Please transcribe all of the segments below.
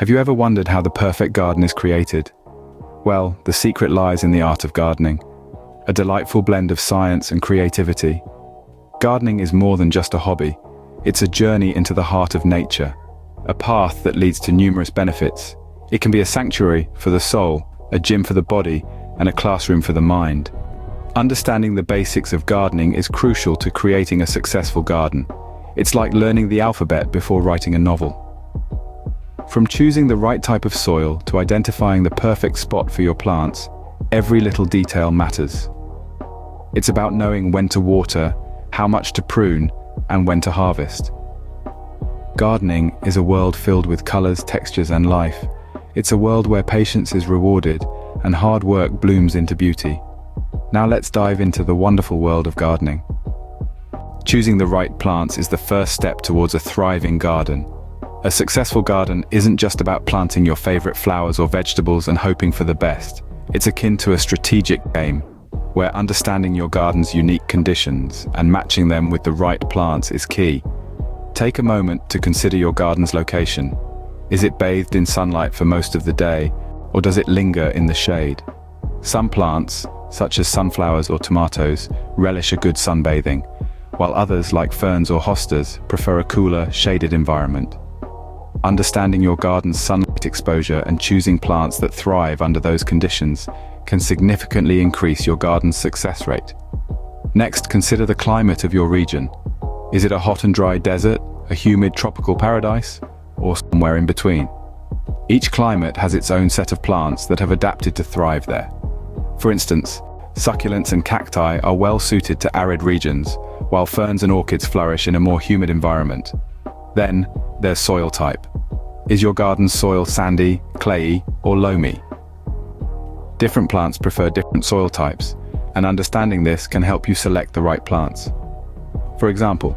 Have you ever wondered how the perfect garden is created? Well, the secret lies in the art of gardening, a delightful blend of science and creativity. Gardening is more than just a hobby. It's a journey into the heart of nature, a path that leads to numerous benefits. It can be a sanctuary for the soul, a gym for the body, and a classroom for the mind. Understanding the basics of gardening is crucial to creating a successful garden. It's like learning the alphabet before writing a novel. From choosing the right type of soil to identifying the perfect spot for your plants, every little detail matters. It's about knowing when to water, how much to prune, and when to harvest. Gardening is a world filled with colors, textures, and life. It's a world where patience is rewarded and hard work blooms into beauty. Now let's dive into the wonderful world of gardening. Choosing the right plants is the first step towards a thriving garden. A successful garden isn't just about planting your favorite flowers or vegetables and hoping for the best. It's akin to a strategic game, where understanding your garden's unique conditions and matching them with the right plants is key. Take a moment to consider your garden's location. Is it bathed in sunlight for most of the day, or does it linger in the shade? Some plants, such as sunflowers or tomatoes, relish a good sunbathing, while others, like ferns or hostas, prefer a cooler, shaded environment. Understanding your garden's sunlight exposure and choosing plants that thrive under those conditions can significantly increase your garden's success rate. Next, consider the climate of your region. Is it a hot and dry desert, a humid tropical paradise, or somewhere in between? Each climate has its own set of plants that have adapted to thrive there. For instance, succulents and cacti are well suited to arid regions, while ferns and orchids flourish in a more humid environment. Then, there's soil type. Is your garden's soil sandy, clayey, or loamy? Different plants prefer different soil types, and understanding this can help you select the right plants. For example,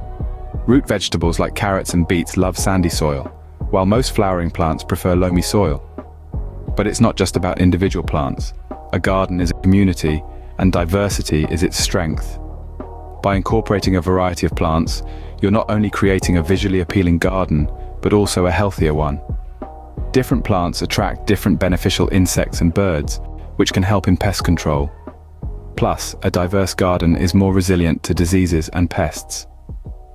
root vegetables like carrots and beets love sandy soil, while most flowering plants prefer loamy soil. But it's not just about individual plants. A garden is a community, and diversity is its strength. By incorporating a variety of plants, you're not only creating a visually appealing garden, but also a healthier one. Different plants attract different beneficial insects and birds, which can help in pest control. Plus, a diverse garden is more resilient to diseases and pests.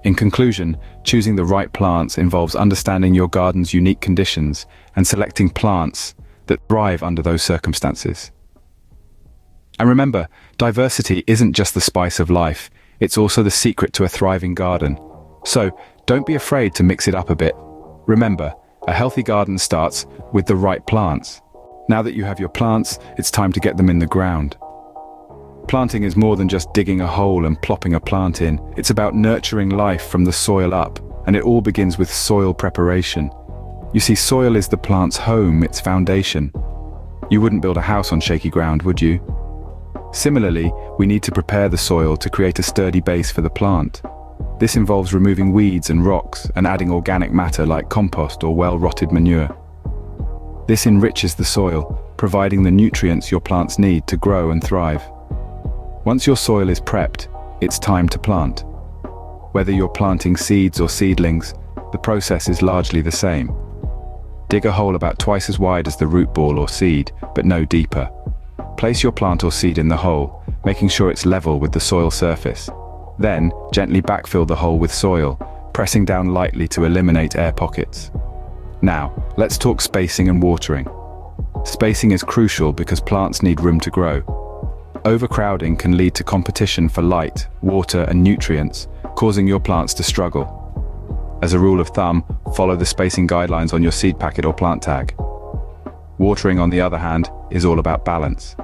In conclusion, choosing the right plants involves understanding your garden's unique conditions and selecting plants that thrive under those circumstances. And remember, diversity isn't just the spice of life, it's also the secret to a thriving garden. So, don't be afraid to mix it up a bit. Remember, a healthy garden starts with the right plants. Now that you have your plants, it's time to get them in the ground. Planting is more than just digging a hole and plopping a plant in. It's about nurturing life from the soil up, and it all begins with soil preparation. You see, soil is the plant's home, its foundation. You wouldn't build a house on shaky ground, would you? Similarly, we need to prepare the soil to create a sturdy base for the plant. This involves removing weeds and rocks and adding organic matter like compost or well-rotted manure. This enriches the soil, providing the nutrients your plants need to grow and thrive. Once your soil is prepped, it's time to plant. Whether you're planting seeds or seedlings, the process is largely the same. Dig a hole about twice as wide as the root ball or seed, but no deeper. Place your plant or seed in the hole, making sure it's level with the soil surface. Then, gently backfill the hole with soil, pressing down lightly to eliminate air pockets. Now, let's talk spacing and watering. Spacing is crucial because plants need room to grow. Overcrowding can lead to competition for light, water, and nutrients, causing your plants to struggle. As a rule of thumb, follow the spacing guidelines on your seed packet or plant tag. Watering, on the other hand, is all about balance.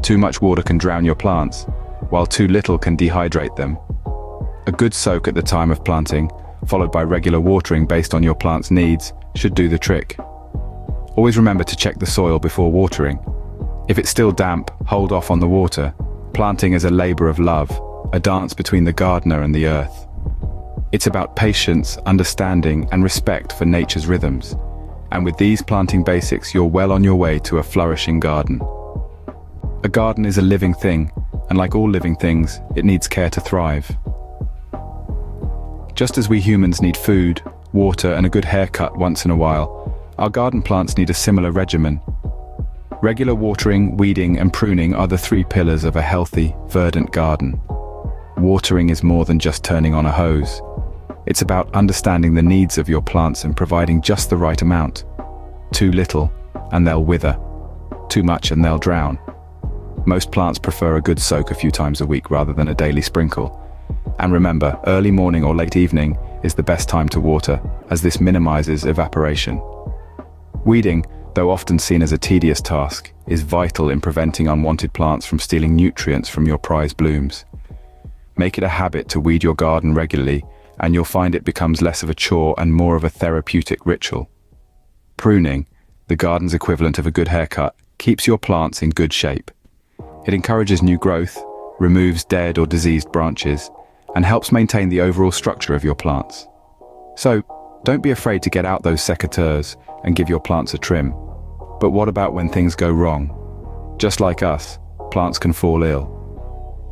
Too much water can drown your plants, while too little can dehydrate them. A good soak at the time of planting, followed by regular watering based on your plant's needs, should do the trick. Always remember to check the soil before watering. If it's still damp, hold off on the water. Planting is a labor of love, a dance between the gardener and the earth. It's about patience, understanding, and respect for nature's rhythms. And with these planting basics, you're well on your way to a flourishing garden. A garden is a living thing, and like all living things, it needs care to thrive. Just as we humans need food, water, and a good haircut once in a while, Our garden plants need a similar regimen. Regular watering, weeding, and pruning are the three pillars of a healthy, verdant garden. Watering is more than just turning on a hose. It's about understanding the needs of your plants and providing just the right amount. Too little, and they'll wither. Too much, and they'll drown. Most plants prefer a good soak a few times a week rather than a daily sprinkle. And remember, early morning or late evening is the best time to water, as this minimizes evaporation. Weeding, though often seen as a tedious task, is vital in preventing unwanted plants from stealing nutrients from your prized blooms. Make it a habit to weed your garden regularly, and you'll find it becomes less of a chore and more of a therapeutic ritual. Pruning, the garden's equivalent of a good haircut, keeps your plants in good shape. It encourages new growth, removes dead or diseased branches, and helps maintain the overall structure of your plants. So, don't be afraid to get out those secateurs and give your plants a trim. But what about when things go wrong? Just like us, plants can fall ill.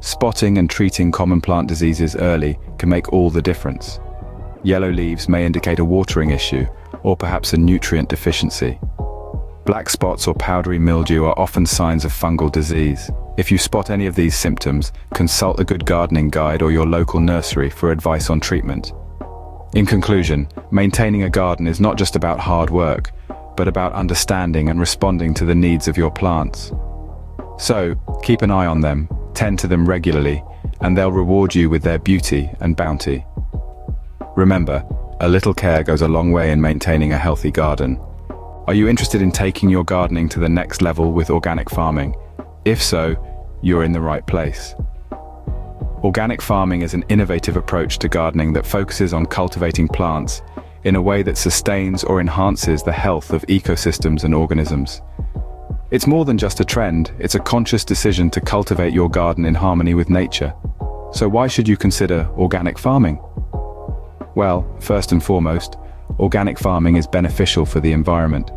Spotting and treating common plant diseases early can make all the difference. Yellow leaves may indicate a watering issue, or perhaps a nutrient deficiency. Black spots or powdery mildew are often signs of fungal disease. If you spot any of these symptoms, consult a good gardening guide or your local nursery for advice on treatment. In conclusion, maintaining a garden is not just about hard work, but about understanding and responding to the needs of your plants. So, keep an eye on them, tend to them regularly, and they'll reward you with their beauty and bounty. Remember, a little care goes a long way in maintaining a healthy garden. Are you interested in taking your gardening to the next level with organic farming? If so, you're in the right place. Organic farming is an innovative approach to gardening that focuses on cultivating plants in a way that sustains or enhances the health of ecosystems and organisms. It's more than just a trend, it's a conscious decision to cultivate your garden in harmony with nature. So why should you consider organic farming? Well, first and foremost, organic farming is beneficial for the environment.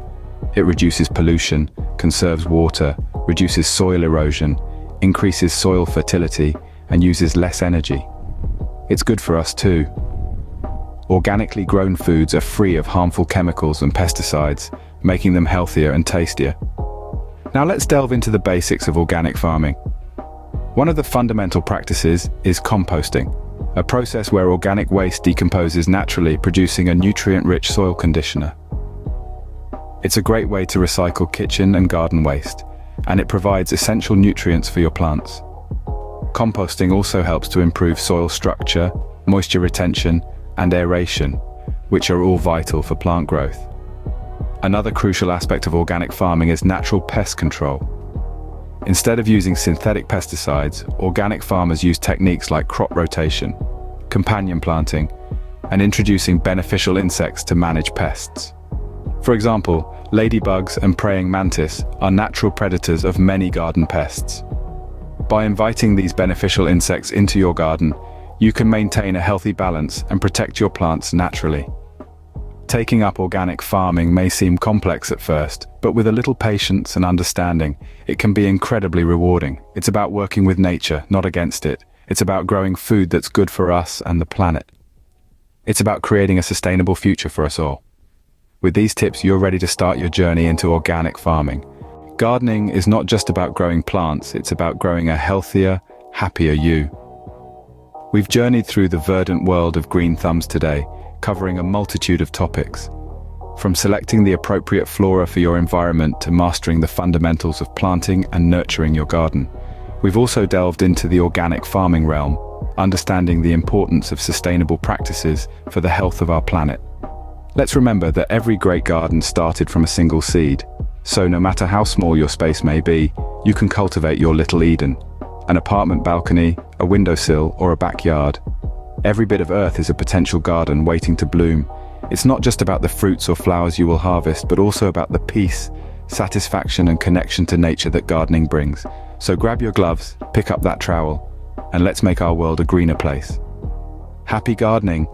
It reduces pollution, conserves water, reduces soil erosion, increases soil fertility, and uses less energy. It's good for us too. Organically grown foods are free of harmful chemicals and pesticides, making them healthier and tastier. Now let's delve into the basics of organic farming. One of the fundamental practices is composting, a process where organic waste decomposes naturally, producing a nutrient-rich soil conditioner. It's a great way to recycle kitchen and garden waste, and it provides essential nutrients for your plants. Composting also helps to improve soil structure, moisture retention, and aeration, which are all vital for plant growth. Another crucial aspect of organic farming is natural pest control. Instead of using synthetic pesticides, organic farmers use techniques like crop rotation, companion planting, and introducing beneficial insects to manage pests. For example, ladybugs and praying mantis are natural predators of many garden pests. By inviting these beneficial insects into your garden, you can maintain a healthy balance and protect your plants naturally. Taking up organic farming may seem complex at first, but with a little patience and understanding, it can be incredibly rewarding. It's about working with nature, not against it. It's about growing food that's good for us and the planet. It's about creating a sustainable future for us all. With these tips, you're ready to start your journey into organic farming. Gardening is not just about growing plants, it's about growing a healthier, happier you. We've journeyed through the verdant world of green thumbs today, covering a multitude of topics. From selecting the appropriate flora for your environment to mastering the fundamentals of planting and nurturing your garden. We've also delved into the organic farming realm, understanding the importance of sustainable practices for the health of our planet. Let's remember that every great garden started from a single seed. So no matter how small your space may be, you can cultivate your little Eden. An apartment balcony, a windowsill, or a backyard. Every bit of earth is a potential garden waiting to bloom. It's not just about the fruits or flowers you will harvest, but also about the peace, satisfaction, and connection to nature that gardening brings. So grab your gloves, pick up that trowel, and let's make our world a greener place. Happy gardening!